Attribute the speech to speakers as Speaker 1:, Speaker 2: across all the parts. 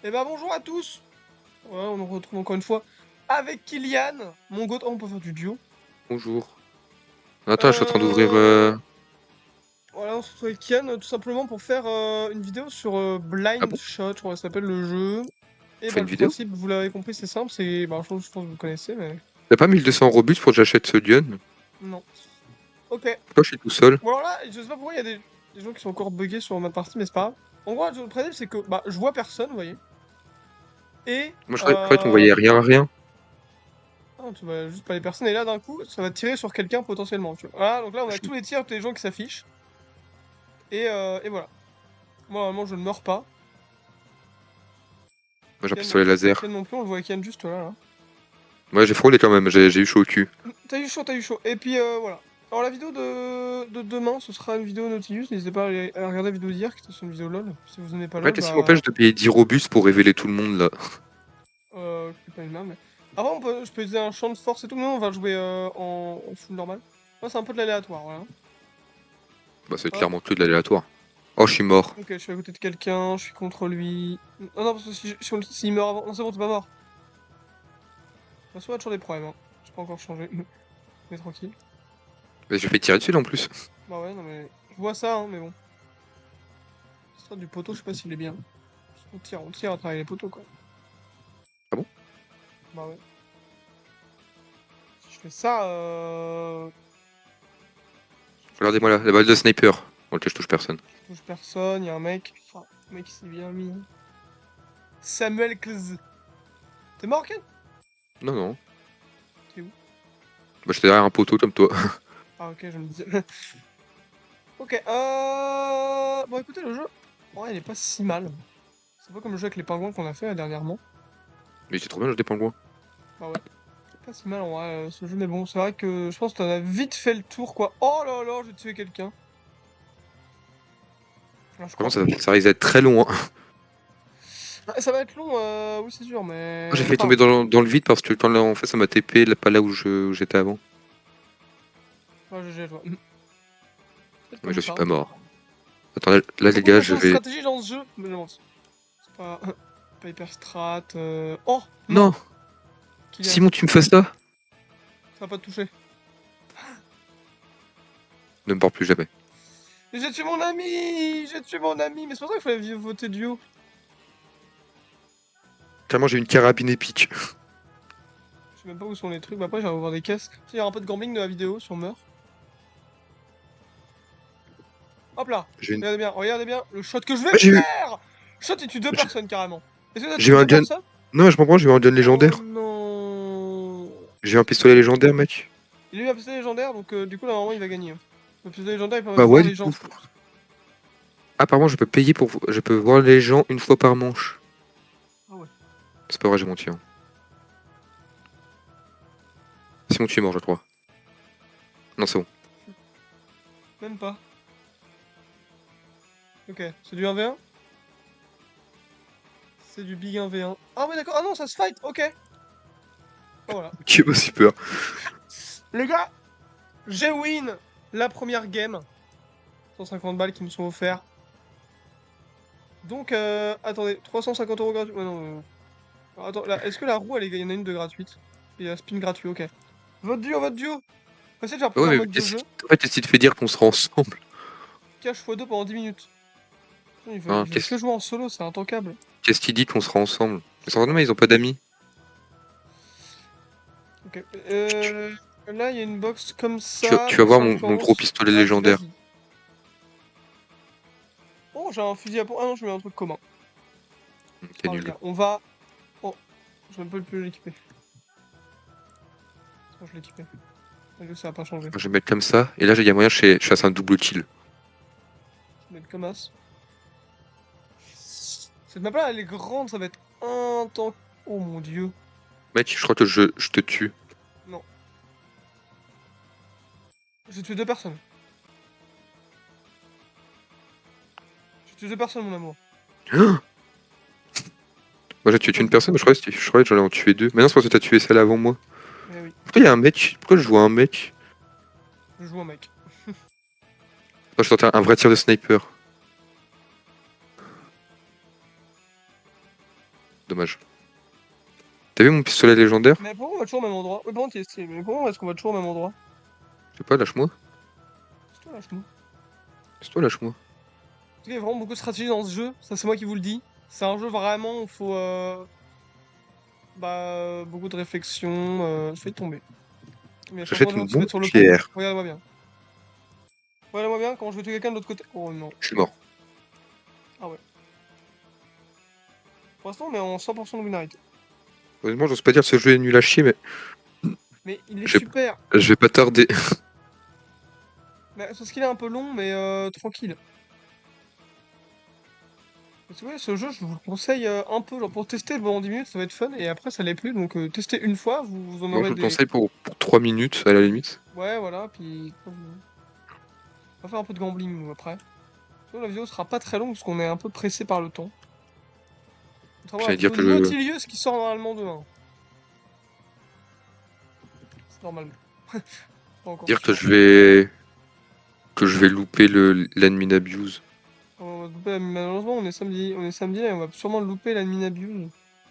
Speaker 1: Et bah bonjour à tous. Ouais, on nous retrouve encore une fois avec Kylian, mon goth. Oh, on peut faire du duo.
Speaker 2: Bonjour. Attends, je suis en train d'ouvrir.
Speaker 1: Euh... Voilà, on se retrouve avec Kylian tout simplement pour faire une vidéo sur
Speaker 2: Ah
Speaker 1: Blind
Speaker 2: bon?
Speaker 1: Shot, je crois que ça s'appelle le jeu. Et
Speaker 2: On fait
Speaker 1: bah
Speaker 2: une
Speaker 1: le
Speaker 2: vidéo?
Speaker 1: principe, vous l'avez compris, c'est simple, c'est... Bah je pense que vous connaissez, mais...
Speaker 2: T'as pas 1200 Robux pour que j'achète ce gun?
Speaker 1: Non. Ok.
Speaker 2: Pourquoi je suis tout seul?
Speaker 1: Bon alors là, je sais pas pourquoi il y a des gens qui sont encore buggés sur ma partie, mais c'est pas grave. En gros, le principe, c'est que bah, je vois personne, vous voyez. Et...
Speaker 2: Moi, je croyais qu'on voyait rien à rien.
Speaker 1: Non, tu vois juste pas les personnes, et là d'un coup, ça va tirer sur quelqu'un potentiellement, tu vois. Voilà, donc là on a
Speaker 2: Je-
Speaker 1: tous les tirs, tous les gens qui s'affichent, et voilà. Moi, normalement, je ne meurs pas.
Speaker 2: Moi, j'ai un
Speaker 1: Ken non
Speaker 2: pistolet
Speaker 1: plus.
Speaker 2: laser.
Speaker 1: Ken non plus, on le voit Ken juste là, là.
Speaker 2: Ouais, j'ai frôlé quand même, j'ai eu chaud au cul.
Speaker 1: T'as eu chaud, t'as eu chaud. Et puis voilà. Alors la vidéo de demain, ce sera une vidéo Nautilus. N'hésitez pas à regarder la vidéo d'hier, qui était sur une vidéo LOL. Si vous n'aimez pas
Speaker 2: En
Speaker 1: LOL,
Speaker 2: fait, est-ce qu'il
Speaker 1: bah...
Speaker 2: m'empêche de payer 10 Robux pour révéler tout le monde là?
Speaker 1: je pas une main, mais... Avant, je peux utiliser un champ de force et tout, mais non, on va jouer en full normal. Moi, c'est un peu de l'aléatoire, voilà.
Speaker 2: Bah, c'est
Speaker 1: Hop.
Speaker 2: clairement que de l'aléatoire. Oh, je suis mort.
Speaker 1: Ok, je suis à côté de quelqu'un, je suis contre lui. Non, non, parce que s'il meurt avant... Non, c'est bon, t'es pas mort. Bah, soit a toujours des problèmes, hein. J'ai pas encore changé. Mais tranquille.
Speaker 2: Mais je fais tirer dessus là en plus.
Speaker 1: Bah ouais, non mais... Je vois ça, hein, mais bon. L'histoire du poteau, je sais pas s'il est bien. On tire à travers les poteaux, quoi.
Speaker 2: Ah bon?
Speaker 1: Bah ouais. Si je fais ça,
Speaker 2: Regardez-moi là, la balle de sniper. Ok, je touche personne.
Speaker 1: je touche personne, y'a un mec. Enfin, le mec il s'est bien mis. Samuel Klz. T'es mort, Ken?
Speaker 2: Non, non.
Speaker 1: T'es où?
Speaker 2: Bah, j'étais derrière un poteau comme toi.
Speaker 1: Ah ok, je me disais. Ok, bon écoutez, le jeu, ouais, il est pas si mal. C'est pas comme le jeu avec les pingouins qu'on a fait dernièrement.
Speaker 2: Mais c'est trop bien le jeu des pingouins.
Speaker 1: Bah ouais. C'est pas si mal en vrai, ce jeu, mais bon, c'est vrai que je pense que t'en as vite fait le tour, quoi. Oh là là, j'ai tué quelqu'un. Ah, je
Speaker 2: Vraiment,
Speaker 1: crois.
Speaker 2: ça risque d'être très long, hein.
Speaker 1: Ah, ça va être long, oui, c'est sûr,
Speaker 2: Moi, j'ai
Speaker 1: mais...
Speaker 2: failli
Speaker 1: Enfin,
Speaker 2: tomber dans le vide parce que quand là, en fait, ça m'a TP, là, pas là où j'étais avant.
Speaker 1: ouais, GG, toi. Peut-être
Speaker 2: Mais
Speaker 1: comme
Speaker 2: je suis
Speaker 1: ça.
Speaker 2: pas mort. Attends, là, les
Speaker 1: Beaucoup de
Speaker 2: gars, je
Speaker 1: notions de
Speaker 2: vais.
Speaker 1: stratégie dans ce jeu, mais non, c'est pas... pas hyper strat, Oh
Speaker 2: Non!
Speaker 1: non, Kylian,
Speaker 2: Simon, tu me fais ça?
Speaker 1: ça va pas te toucher.
Speaker 2: Ne me parle plus jamais.
Speaker 1: J'ai tué mon ami! J'ai tué mon ami! Mais c'est pour ça qu'il fallait voter duo.
Speaker 2: Clairement, j'ai une carabine épique.
Speaker 1: Je sais même pas où sont les trucs, mais après j'allais voir des caisses. Tu sais, il y aura un peu de gambling de la vidéo, si on meurt. Hop là!
Speaker 2: J'ai une...
Speaker 1: Regardez bien, le shot que je vais
Speaker 2: Ouais,
Speaker 1: faire! Shot, il tue deux
Speaker 2: j'ai
Speaker 1: personnes, carrément. Est-ce que ça
Speaker 2: j'ai
Speaker 1: tue
Speaker 2: eu un
Speaker 1: deux
Speaker 2: gun.
Speaker 1: personnes?
Speaker 2: Non, je comprends, j'ai eu un gun
Speaker 1: Oh
Speaker 2: légendaire.
Speaker 1: non!
Speaker 2: J'ai eu un pistolet légendaire, mec.
Speaker 1: Il a eu un pistolet légendaire, donc du coup, là, normalement, il va gagner. Le pistolet légendaire, il permet de
Speaker 2: Bah
Speaker 1: voir
Speaker 2: ouais, du
Speaker 1: les gens.
Speaker 2: coup. Apparemment, je peux payer pour. Je peux voir les gens une fois par manche.
Speaker 1: Ah ouais.
Speaker 2: C'est pas vrai, j'ai menti. Hein. Simon, tu es mort, je crois. Non, c'est bon.
Speaker 1: Même pas. Ok, c'est du 1v1? C'est du big 1v1. Ah ouais, d'accord. Ah non, ça se fight, ok. Oh, voilà.
Speaker 2: Qui a aussi peur?
Speaker 1: Les gars, j'ai win la première game. 150 balles qui me sont offerts. Donc, attendez, 350 euros gratuits. Ouais, non, attends, là, est-ce que la roue, il y en a une de gratuite? Il y a spin gratuit, ok. Votre duo, votre duo! Essayez de faire
Speaker 2: Ouais,
Speaker 1: plusieurs
Speaker 2: mais
Speaker 1: modes de
Speaker 2: qu'est-ce
Speaker 1: jeu.
Speaker 2: qui... En fait, qu'est-ce qui te fait dire qu'on sera ensemble?
Speaker 1: Cache x2 pendant 10 minutes.
Speaker 2: Hein,
Speaker 1: Il veut que jouer en solo, c'est intankable.
Speaker 2: qu'est-ce qui dit qu'on sera ensemble? Les Sandromains, ils ont pas d'amis.
Speaker 1: Ok.
Speaker 2: Tu,
Speaker 1: Là, il y a une box comme ça,
Speaker 2: tu vas voir mon gros
Speaker 1: champions.
Speaker 2: pistolet
Speaker 1: Vas-y,
Speaker 2: légendaire.
Speaker 1: vas-y. Oh, j'ai un fusil à pompe. Ah non, je mets un truc commun.
Speaker 2: T'es
Speaker 1: Oh les
Speaker 2: nul.
Speaker 1: gars, on va... Oh, je vais même pas plus l'équiper. Oh, je l'ai équipé. Ça va pas changer.
Speaker 2: Je vais mettre comme ça. Et là, il y a moyen que je fasse un double kill.
Speaker 1: Je vais mettre comme as. Cette map là, elle est grande, ça va être un temps. Oh mon dieu.
Speaker 2: Mec, je crois que je te tue.
Speaker 1: Non. J'ai tué deux personnes. J'ai tué deux personnes, mon amour.
Speaker 2: Moi, j'ai tué
Speaker 1: Pas
Speaker 2: une
Speaker 1: de
Speaker 2: personne, mais je croyais que j'allais en tuer deux. Mais non, c'est parce que t'as tué celle avant moi.
Speaker 1: Eh oui,
Speaker 2: Pourquoi il y a un mec? Pourquoi je vois un mec?
Speaker 1: je joue un mec.
Speaker 2: Moi, je tentais un vrai tir de sniper. Dommage. T'as vu mon pistolet légendaire?
Speaker 1: Mais pourquoi on va toujours au même endroit? Oui, par contre, il est stylé, mais pourquoi est-ce qu'on va toujours au même endroit?
Speaker 2: Je sais pas, lâche-moi.
Speaker 1: C'est toi, lâche-moi.
Speaker 2: C'est toi, lâche-moi.
Speaker 1: Il y a vraiment beaucoup de stratégie dans ce jeu, ça c'est moi qui vous le dis. C'est un jeu vraiment où il faut beaucoup de réflexion. Je vais tomber. Mais
Speaker 2: J'achète
Speaker 1: franchement,
Speaker 2: une
Speaker 1: tu vas être sur le pont.
Speaker 2: bombière.
Speaker 1: Regarde-moi bien. Regarde-moi bien quand je vais tuer quelqu'un de l'autre côté. Oh non.
Speaker 2: Je suis mort.
Speaker 1: Ah ouais. Pour l'instant, on est en 100% de winarité.
Speaker 2: Honnêtement, j'ose pas dire que ce jeu est nul à chier, mais
Speaker 1: Mais il est
Speaker 2: Je-
Speaker 1: super.
Speaker 2: je vais pas tarder.
Speaker 1: Mais, c'est parce qu'il est un peu long, mais tranquille. Parce que ouais, ce jeu, je vous le conseille un peu. Genre, pour tester pendant 10 minutes, ça va être fun. Et après, ça l'est plus. Donc, testez une fois, vous en
Speaker 2: Moi, je
Speaker 1: aurez
Speaker 2: vous le
Speaker 1: des.
Speaker 2: conseille pour 3 minutes, à la limite.
Speaker 1: Ouais, voilà. Puis, on va faire un peu de gambling, nous, après. Sinon, la vidéo sera pas très longue parce qu'on est un peu pressé par le temps. Contrairement à la
Speaker 2: J'allais dire
Speaker 1: vidéo
Speaker 2: que je...
Speaker 1: Nautilus qui sort normalement demain. C'est normalement. Pas encore
Speaker 2: dire que
Speaker 1: sûr.
Speaker 2: je vais louper l'admin abuse.
Speaker 1: Malheureusement, on est samedi et on va sûrement louper la mine abuse.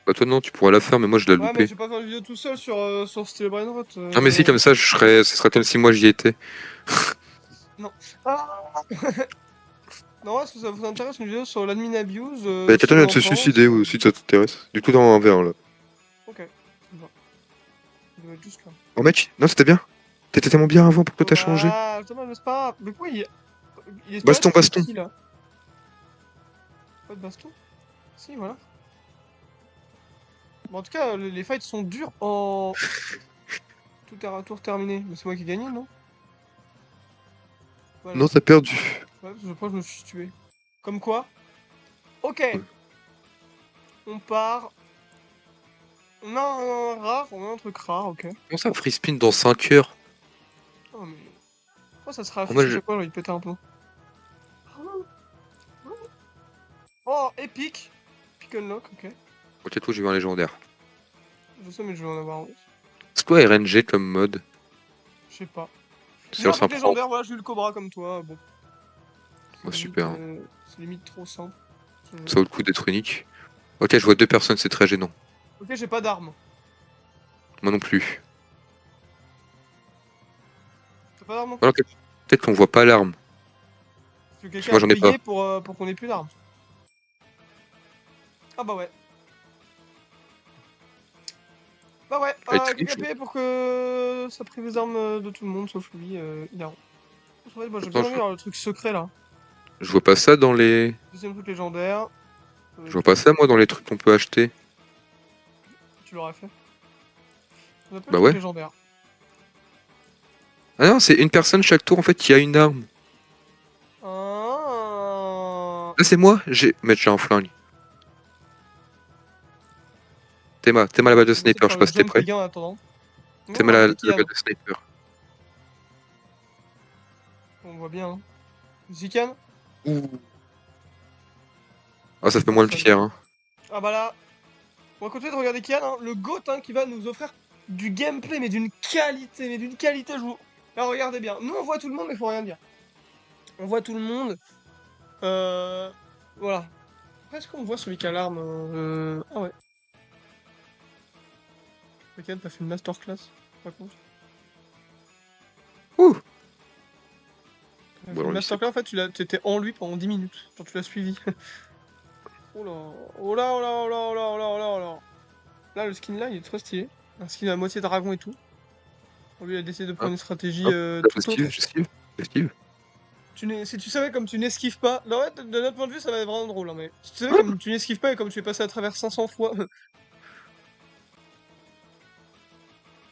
Speaker 2: Bah toi non, tu pourras la faire, mais moi je l'ai
Speaker 1: Ouais, mais
Speaker 2: loupé.
Speaker 1: je vais pas faire une vidéo tout seul sur Steel Brainrot.
Speaker 2: Ah mais si, comme ça, ce serait comme si moi j'y étais.
Speaker 1: Non. Ah non, est-ce que ça vous intéresse une vidéo sur l'admin abuse
Speaker 2: Bah
Speaker 1: ce
Speaker 2: t'as
Speaker 1: qu'on
Speaker 2: de
Speaker 1: en
Speaker 2: se
Speaker 1: pense
Speaker 2: suicider aussi, si ça t'intéresse. Du coup, dans un verre là.
Speaker 1: Ok, ça me va. Il doit être juste là.
Speaker 2: Oh mec, non, c'était bien. T'étais tellement bien avant pour que t'as changé.
Speaker 1: Ah, dommage, mais c'est pas grave. Mais pourquoi il est
Speaker 2: Baston,
Speaker 1: c'est
Speaker 2: baston.
Speaker 1: qui là? Pas de baston? Si, voilà. Bon, en tout cas, les fights sont durs en. Tout est à tour terminé. Mais c'est moi qui ai gagné, non? Voilà.
Speaker 2: Non, t'as perdu.
Speaker 1: Ouais, parce que je crois que je me suis tué. Comme quoi? Ok. On part. On a un rare, on a un truc rare, ok.
Speaker 2: Comment ça, free spin dans 5 heures?
Speaker 1: Oh, mais. Pourquoi ça sera
Speaker 2: Oh, moi,
Speaker 1: affiché chaque fois, j'ai envie de péter un peu. Oh, épique! Pick unlock, ok.
Speaker 2: Ok, toi, j'ai eu un légendaire.
Speaker 1: Je sais, mais je vais en avoir un autre.
Speaker 2: C'est quoi RNG comme mode?
Speaker 1: Je sais pas.
Speaker 2: C'est
Speaker 1: J'ai un
Speaker 2: un
Speaker 1: truc
Speaker 2: pro.
Speaker 1: légendaire, voilà, j'ai eu le cobra comme toi, bon.
Speaker 2: Oh,
Speaker 1: C'est
Speaker 2: super.
Speaker 1: limite, c'est limite trop simple.
Speaker 2: Ça vaut le coup d'être unique. Ok, je vois 2 personnes, c'est très gênant.
Speaker 1: Ok, j'ai pas d'armes.
Speaker 2: Moi non plus.
Speaker 1: T'as pas d'armes?
Speaker 2: Alors, peut-être qu'on voit pas l'arme.
Speaker 1: Parce que quelqu'un
Speaker 2: moi,
Speaker 1: a
Speaker 2: j'en ai
Speaker 1: payé
Speaker 2: pas.
Speaker 1: pour qu'on ait plus d'armes. Ah bah ouais. Bah ouais,
Speaker 2: Elle est
Speaker 1: quelqu'un a
Speaker 2: triche.
Speaker 1: payé pour que ça prive les armes de tout le monde, sauf lui, il a. En fait, moi j'ai
Speaker 2: Attends,
Speaker 1: bien envie d'avoir le truc secret là.
Speaker 2: je vois pas ça dans les...
Speaker 1: Deuxième truc légendaire.
Speaker 2: Je vois pas ça, moi, dans les trucs qu'on peut acheter.
Speaker 1: Tu l'aurais fait. On appelle
Speaker 2: Bah
Speaker 1: le truc
Speaker 2: ouais.
Speaker 1: légendaire.
Speaker 2: Ah non, c'est une personne chaque tour, en fait, qui a une arme.
Speaker 1: Ah.
Speaker 2: Là, c'est moi. Mec, j'ai un flingue. T'es ma la balle de
Speaker 1: Je vais essayer de
Speaker 2: sniper, je
Speaker 1: faire
Speaker 2: sais
Speaker 1: le
Speaker 2: pas si t'es
Speaker 1: jump les
Speaker 2: prêt.
Speaker 1: gars en attendant. Non,
Speaker 2: T'es
Speaker 1: on
Speaker 2: ma
Speaker 1: va
Speaker 2: la
Speaker 1: regarder
Speaker 2: balle
Speaker 1: Kian.
Speaker 2: de sniper.
Speaker 1: On voit bien. Hein. Zikan?
Speaker 2: Ouh. Ah, ça fait
Speaker 1: Ouais,
Speaker 2: moins le
Speaker 1: ça
Speaker 2: fier,
Speaker 1: va.
Speaker 2: hein.
Speaker 1: Ah bah là, on va continuer de regarder Kian, hein, le GOAT hein, qui va nous offrir du gameplay, mais d'une qualité, je vous... Alors regardez bien, nous on voit tout le monde, mais faut rien dire. On voit tout le monde. Voilà. Est-ce qu'on voit celui qui a l'arme Ah ouais. Kian, t'as fait une masterclass, par contre.
Speaker 2: Ouh.
Speaker 1: T'as fait
Speaker 2: Bon,
Speaker 1: une
Speaker 2: alors,
Speaker 1: masterclass, en fait, t'étais en lui pendant 10 minutes. Genre, tu l'as suivi. Oh là, oh là, oh là, oh là, oh là, oh là, oh là, oh là. Là, le skin là, il est trop stylé. Un skin à moitié dragon et tout. Lui, il a décidé de prendre
Speaker 2: hop,
Speaker 1: une stratégie
Speaker 2: hop. Là,
Speaker 1: tout autre.
Speaker 2: j'esquive.
Speaker 1: Si tu savais comme tu n'esquives pas... Non, ouais, de notre point de vue, ça va être vraiment drôle, hein, mais... Si tu savais comme tu n'esquives pas et comme tu es passé à travers 500 fois...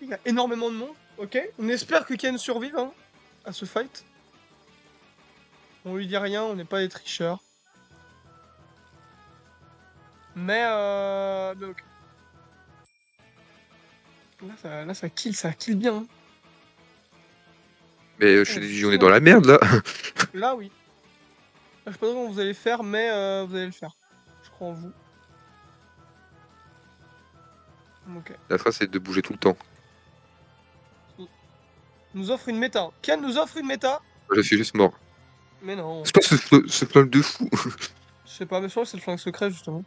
Speaker 1: Il y a énormément de monde, ok. On espère que Ken survive, hein, à ce fight. On lui dit rien, on n'est pas des tricheurs. Mais ok. Là, ça kill bien. Hein.
Speaker 2: Mais je te dis, on est dans la merde, là.
Speaker 1: Là, oui. Là, je sais pas comment vous allez faire, mais vous allez le faire. Je crois en vous. Ok.
Speaker 2: La phrase, c'est de bouger tout le temps.
Speaker 1: Nous offre une méta. Ken nous offre une méta.
Speaker 2: Je suis juste mort.
Speaker 1: Mais non.
Speaker 2: C'est pas ce flingue de fou.
Speaker 1: Je sais pas, mais je crois que c'est le flingue secret, justement.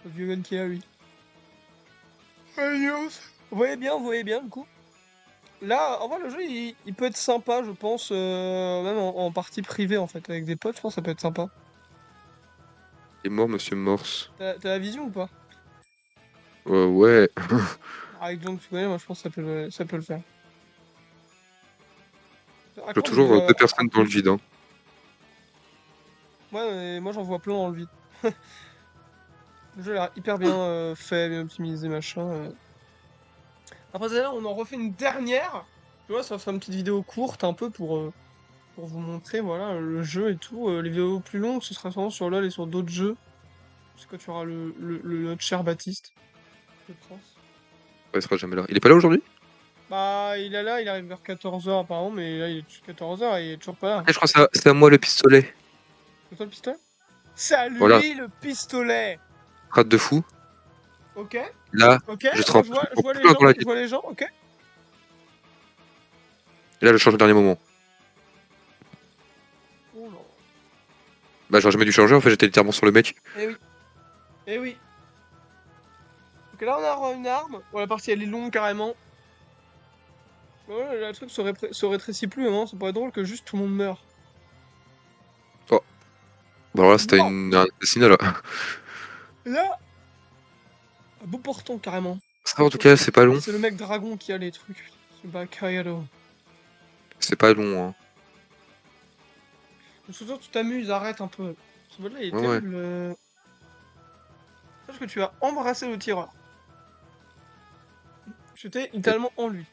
Speaker 1: Le vieux gun qui est à lui. Vous voyez bien, du coup. Là, en vrai, le jeu, il peut être sympa, je pense, même en partie privée, en fait. Avec des potes, je pense que ça peut être sympa.
Speaker 2: Il est mort, monsieur Morse.
Speaker 1: T'as la vision ou pas?
Speaker 2: Ouais.
Speaker 1: Avec John, tu connais, moi, je pense que ça peut le faire.
Speaker 2: Je vois
Speaker 1: Raconte
Speaker 2: toujours
Speaker 1: déjà
Speaker 2: deux
Speaker 1: un
Speaker 2: personnes dans
Speaker 1: peu.
Speaker 2: le vide. Hein.
Speaker 1: Ouais, mais moi, j'en vois plein dans le vide. Le jeu a l'air hyper bien fait, bien optimisé, machin. Après ça, là, on en refait une dernière. Tu vois, ça fait une petite vidéo courte, un peu pour vous montrer, voilà, le jeu et tout. Les vidéos plus longues, ce sera sûrement sur LoL et sur d'autres jeux. Parce que tu auras notre cher Baptiste, je pense.
Speaker 2: Ouais, il sera jamais là. Il est pas là aujourd'hui?
Speaker 1: Bah, il est là, il arrive vers 14h apparemment, mais là, il est 14h et il est toujours pas là.
Speaker 2: Ah, je crois que c'est à moi le pistolet.
Speaker 1: C'est toi le pistolet? C'est à
Speaker 2: Voilà,
Speaker 1: lui le pistolet!
Speaker 2: rate de fou.
Speaker 1: Ok,
Speaker 2: Là,
Speaker 1: ok,
Speaker 2: je serai
Speaker 1: je
Speaker 2: en
Speaker 1: vois les
Speaker 2: plein
Speaker 1: gens,
Speaker 2: dans la
Speaker 1: je
Speaker 2: ville.
Speaker 1: vois les gens, ok.
Speaker 2: Et là, je change au dernier moment.
Speaker 1: Oh là.
Speaker 2: Bah, j'aurais jamais dû changer. En fait, j'étais littéralement sur le mec.
Speaker 1: Eh oui, eh oui. Donc là, on a une arme. Bon, la partie, elle est longue carrément. Mais ouais, le truc se rétrécit plus, hein. C'est pas drôle que juste tout le monde meure.
Speaker 2: Oh. Bah, alors là, c'était
Speaker 1: Wow!
Speaker 2: un assassinat, là.
Speaker 1: Et là, un beau portant carrément.
Speaker 2: Ça, en tout cas, c'est pas long.
Speaker 1: C'est le mec dragon qui a les trucs. C'est Bakayaro.
Speaker 2: C'est pas long, hein.
Speaker 1: Donc, surtout, tu t'amuses, arrête un peu. Ce mode-là, il est
Speaker 2: Ouais, ouais.
Speaker 1: terrible. Sache que tu as embrassé le tireur. J'étais
Speaker 2: Et
Speaker 1: littéralement en lui.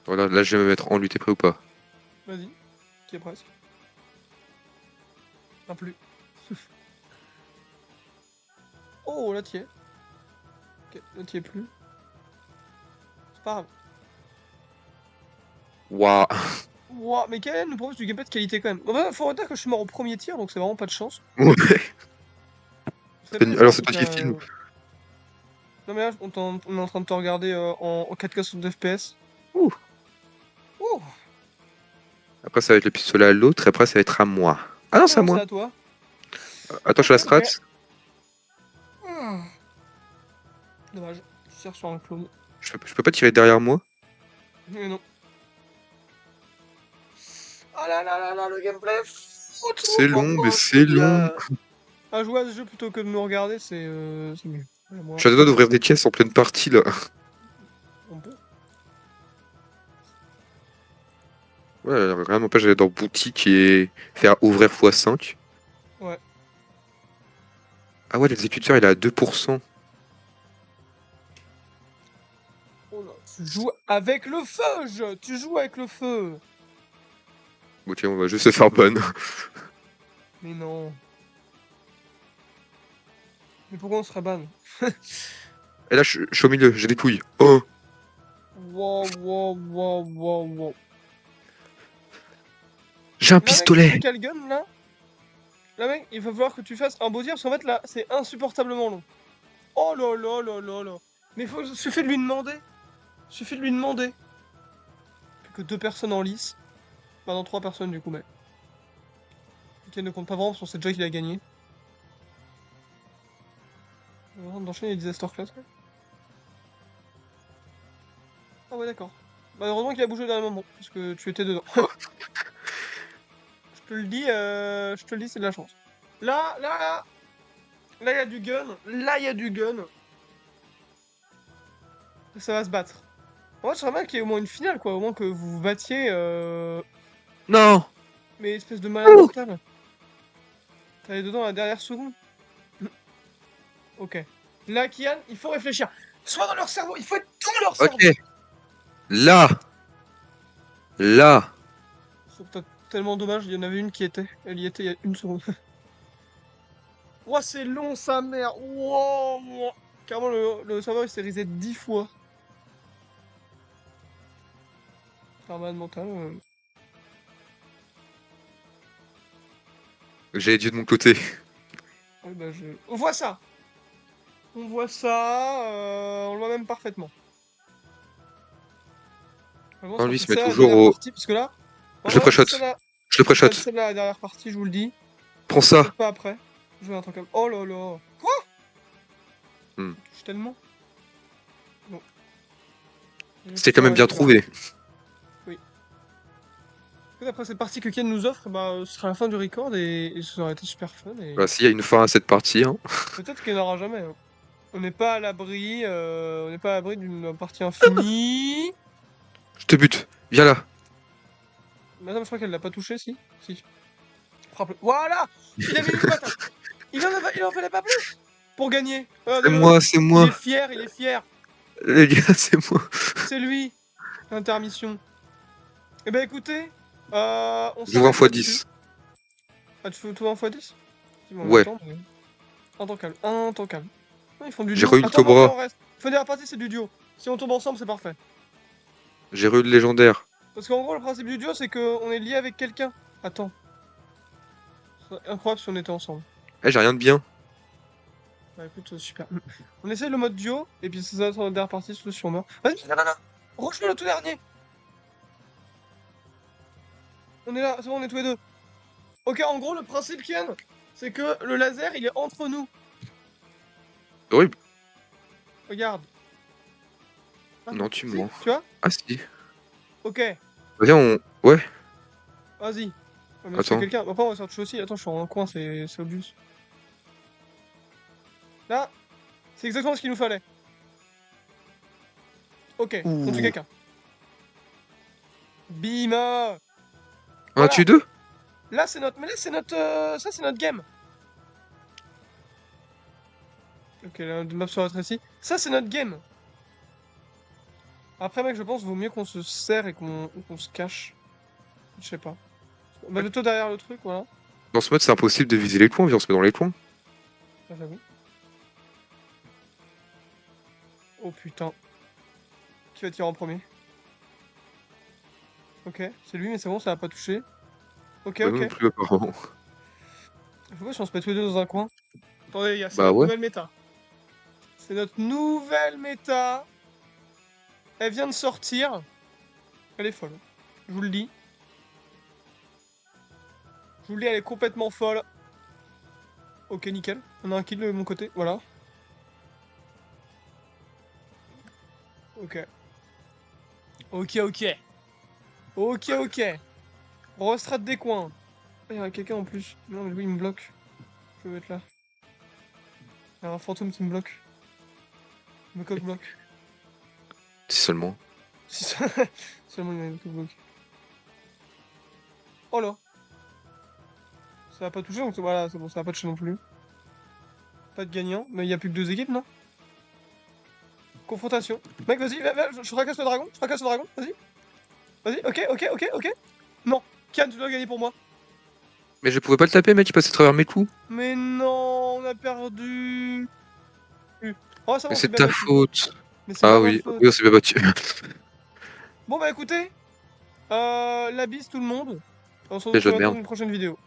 Speaker 2: voilà, là, je vais me mettre en lutte. T'es prêt ou pas?
Speaker 1: Vas-y, qui est presque. Un plus. Oh, là, t'y es. Ok, là, t'y es plus. C'est pas grave.
Speaker 2: Waouh.
Speaker 1: Ouah, mais KLM nous propose du gameplay de qualité quand même. Enfin, faut dire que je suis mort au premier tir, donc c'est vraiment pas de chance.
Speaker 2: Ouais.
Speaker 1: C'est pas
Speaker 2: Alors,
Speaker 1: ça,
Speaker 2: c'est
Speaker 1: donc,
Speaker 2: toi qui filme.
Speaker 1: non mais là, on est en train de te regarder en 4K 60 FPS.
Speaker 2: Ouh.
Speaker 1: Ouh!
Speaker 2: Après, ça va être le pistolet à l'autre. Et après, ça va être à moi. Ah non,
Speaker 1: Ah
Speaker 2: c'est à
Speaker 1: non, c'est
Speaker 2: moi.
Speaker 1: à toi.
Speaker 2: Attends, je fais la
Speaker 1: Ok,
Speaker 2: strat.
Speaker 1: ok. Hmm. Dommage, je tire sur un clone.
Speaker 2: Je peux pas tirer derrière moi.
Speaker 1: Mais non. Ah là là là là, le gameplay fout
Speaker 2: C'est
Speaker 1: trop
Speaker 2: long, mais
Speaker 1: en
Speaker 2: c'est long.
Speaker 1: bien. À jouer à ce jeu plutôt que de me regarder, c'est mieux. Voilà,
Speaker 2: Je
Speaker 1: moi,
Speaker 2: suis à deux doigts d'ouvrir des caisses en pleine partie, là.
Speaker 1: on peut.
Speaker 2: Ouais, rien n'empêche d'aller dans boutique et faire ouvrir x5.
Speaker 1: Ouais.
Speaker 2: Ah ouais, l'exécuteur, il est à 2%.
Speaker 1: Oh là, tu joues avec le feu, tu joues avec le feu.
Speaker 2: Bon, tiens, on va juste se faire bonne.
Speaker 1: Mais non. Mais pourquoi on serait ban?
Speaker 2: Et là, je suis au milieu, j'ai des couilles. Oh!
Speaker 1: Wow, wow, wow, wow, wow.
Speaker 2: J'ai un
Speaker 1: Là, mec,
Speaker 2: pistolet!
Speaker 1: quel gun, là? Là, mec, il va falloir que tu fasses un beau tir, parce qu'en fait, là, c'est insupportablement long. Oh là là là là là. Mais suffit de lui demander. Suffit de lui demander. Plus que 2 personnes en lice. Bah, non, 3 personnes, du coup, mais... Qui ne compte pas vraiment, parce qu'on sait déjà qu'il a gagné. On enchaîne les disaster class, quoi. Ah ouais, d'accord. Bah, heureusement qu'il a bougé au dernier moment, parce que tu étais dedans. Je te le dis, c'est de la chance. Là, il y a du gun. Là, il y a du gun. Ça va se battre. En vrai, je serais mal qu'il y ait au moins une finale, quoi. Au moins que vous vous battiez,
Speaker 2: Non!
Speaker 1: mais espèce de malade mental. T'allais dedans à la dernière seconde. Ok. Là, Kian, il faut réfléchir. Sois dans leur cerveau, il faut être dans leur cerveau.
Speaker 2: Ok. Là! Là!
Speaker 1: C'est peut-être tellement dommage, il y en avait une qui était. Elle y était il y a une seconde. Ouah, c'est long, sa mère. Wow. Carrément, le serveur, il s'est reset 10 fois. C'est un malade mental.
Speaker 2: J'ai Dieu de mon côté.
Speaker 1: Oui, bah, on voit ça. On voit ça. On le voit même parfaitement. Vraiment,
Speaker 2: Non,
Speaker 1: ça
Speaker 2: lui, il
Speaker 1: fait
Speaker 2: se met
Speaker 1: ça la
Speaker 2: toujours
Speaker 1: dernière
Speaker 2: au.
Speaker 1: partie, parce que là,
Speaker 2: Je le
Speaker 1: vraiment,
Speaker 2: pré-shot. Je le pré-shot.
Speaker 1: celle-là, la dernière partie, je vous le dis.
Speaker 2: Prends ça.
Speaker 1: Faites pas après. Je vais un truc comme. Oh là là. Quoi?
Speaker 2: Hmm.
Speaker 1: Je touche tellement. Bon.
Speaker 2: C'était quand même bien trouvé.
Speaker 1: Après cette partie que Ken nous offre, bah, ce sera la fin du record et ça aurait été super fun. Et
Speaker 2: Bah, s'il y a une fin à cette partie, hein.
Speaker 1: peut-être qu'il n'y en aura jamais. Hein. On n'est pas à l'abri, on n'est pas à l'abri d'une partie infinie.
Speaker 2: Je te bute. Viens là.
Speaker 1: Madame, je crois qu'elle l'a pas touché, si. Si. Frappe-le. Voilà. Il avait une patate. Il en fallait pas plus pour gagner.
Speaker 2: C'est
Speaker 1: Regardez-le.
Speaker 2: moi, c'est
Speaker 1: Il
Speaker 2: moi.
Speaker 1: est fier, il est fier.
Speaker 2: Les gars, c'est moi.
Speaker 1: C'est lui. Intermission. Eh ben écoutez, on
Speaker 2: Je joue en
Speaker 1: s'arrête là-dessus.
Speaker 2: x10.
Speaker 1: Ah, tu fais tout en x10?
Speaker 2: Ouais.
Speaker 1: Un temps calme, un temps calme. Ah, ils font du
Speaker 2: J'ai
Speaker 1: duo.
Speaker 2: re-eu le
Speaker 1: Attends,
Speaker 2: Cobra.
Speaker 1: on reste. Fin partie, c'est du duo. Si on tombe ensemble, c'est parfait.
Speaker 2: J'ai re-eu le légendaire.
Speaker 1: Parce qu'en gros, le principe du duo, c'est qu'on est lié avec quelqu'un. Attends. C'est incroyable si on était ensemble.
Speaker 2: Eh, j'ai rien de bien.
Speaker 1: Bah écoute, super. On essaye le mode duo, et puis c'est ça, dans la dernière partie, si on meurt. Vas-y, rejoins le tout dernier. On est là, c'est bon, on est tous les deux. Ok, en gros, le principe, Ken, c'est que le laser, il est entre nous.
Speaker 2: C'est horrible.
Speaker 1: Regarde. Ah,
Speaker 2: Non, tu
Speaker 1: si,
Speaker 2: mens.
Speaker 1: tu vois?
Speaker 2: Ah si.
Speaker 1: Ok,
Speaker 2: Viens, on... Ouais.
Speaker 1: vas-y. Ouais, mais
Speaker 2: Attends.
Speaker 1: quelqu'un. Après, on va sortir aussi. Attends, je suis en coin, c'est obvious. Là, c'est exactement ce qu'il nous fallait. Ok, on tue
Speaker 2: Ouh.
Speaker 1: quelqu'un. Bima!
Speaker 2: Un
Speaker 1: Voilà.
Speaker 2: tue deux.
Speaker 1: Là, c'est notre. Mais là, c'est notre. Ça, c'est notre game. Ok, la map se rétrécit. Ça, c'est notre game. Après, mec, je pense qu'il vaut mieux qu'on se serre et qu'on se cache. Je sais pas. Mets-toi derrière le truc, voilà.
Speaker 2: Dans ce mode, c'est impossible de viser les coins. Viens, on se met dans les coins.
Speaker 1: Ah, j'avoue. Oh putain. Qui va tirer en premier? Ok, c'est lui, mais c'est bon, ça va pas toucher. Ok,
Speaker 2: Bah, nous non
Speaker 1: ok.
Speaker 2: plus, apparemment.
Speaker 1: Je sais pas si on se met tous les deux dans un coin. Attendez, les gars, c'est
Speaker 2: Bah
Speaker 1: notre
Speaker 2: ouais.
Speaker 1: nouvelle méta. C'est notre nouvelle méta. Elle vient de sortir. Elle est folle. Je vous le dis. Je vous le dis, elle est complètement folle. Ok, nickel. On a un kill de mon côté, voilà. Ok. Ok, ok. Ok, ok. Restrat des coins. Ah, il y a quelqu'un en plus. Non, mais oui, il me bloque. Je vais être là. Il y a un fantôme qui me bloque. Il me coque-bloque.
Speaker 2: Si seulement.
Speaker 1: Si ça... Seulement il me coque-bloque. Oh là. Ça va pas toucher, donc voilà, c'est bon, ça va pas toucher non plus. Pas de gagnant, mais il y a plus que deux équipes, non? Confrontation. Mec, vas-y, je fracasse le dragon, vas-y. Vas-y, ok. Non, Kian, tu dois gagner pour moi.
Speaker 2: Mais je pouvais pas le taper, mec, il passait à travers mes coups.
Speaker 1: Mais non, on a perdu. Oh, ça va,
Speaker 2: Mais
Speaker 1: on s'est
Speaker 2: c'est
Speaker 1: bien
Speaker 2: ta
Speaker 1: battu.
Speaker 2: faute.
Speaker 1: Mais c'est
Speaker 2: Ah
Speaker 1: pas ma
Speaker 2: oui,
Speaker 1: faute.
Speaker 2: oui, on s'est bien battu.
Speaker 1: Bon, bah écoutez, la bise tout le monde. On se
Speaker 2: Les
Speaker 1: retrouve
Speaker 2: jeux de
Speaker 1: bientôt
Speaker 2: merde.
Speaker 1: dans une prochaine vidéo.